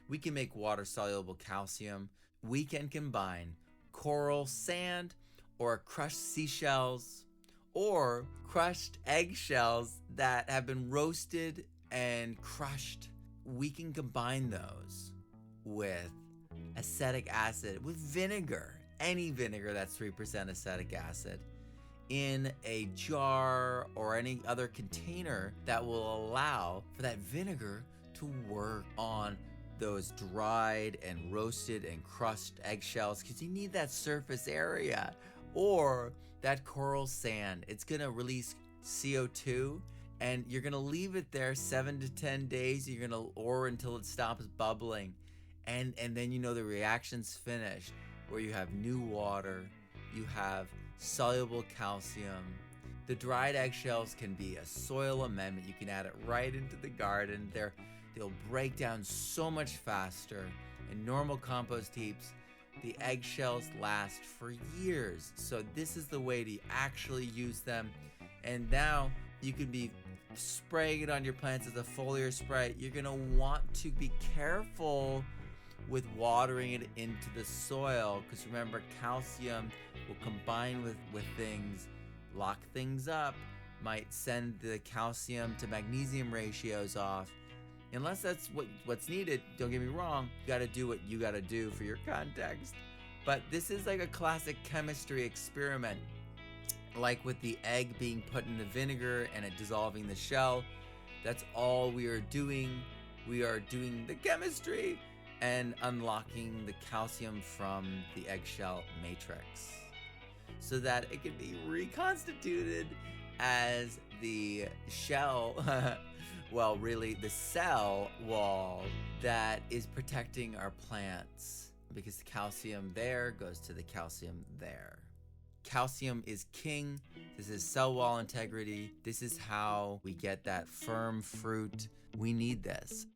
we can make water soluble calcium. We can combine coral sand or crushed seashells or crushed eggshells that have been roasted and crushed. We can combine those with acetic acid, with vinegar, any vinegar that's 3% acetic acid, in a jar or any other container that will allow for that vinegar to work on those dried and roasted and crushed eggshells, because you need that surface area. Or that coral sand, it's gonna release CO2, and you're gonna leave it there 7 to 10 days, or until it stops bubbling. And then the reaction's finished, where you have new water, you have soluble calcium. The dried eggshells can be a soil amendment. You can add it right into the garden. They'll break down so much faster. In normal compost heaps, the eggshells last for years. So this is the way to actually use them. And now you can be spraying it on your plants as a foliar spray. You're gonna want to be careful with watering it into the soil, because remember, calcium will combine with things, lock things up, might send the calcium to magnesium ratios off. Unless that's what's needed, don't get me wrong, you gotta do what you gotta do for your context. But this is like a classic chemistry experiment, like with the egg being put in the vinegar and it dissolving the shell. That's all we are doing. We are doing the chemistry and unlocking the calcium from the eggshell matrix so that it can be reconstituted as the shell, well, really the cell wall that is protecting our plants, because the calcium there goes to the calcium there. Calcium is king. This is cell wall integrity. This is how we get that firm fruit. We need this.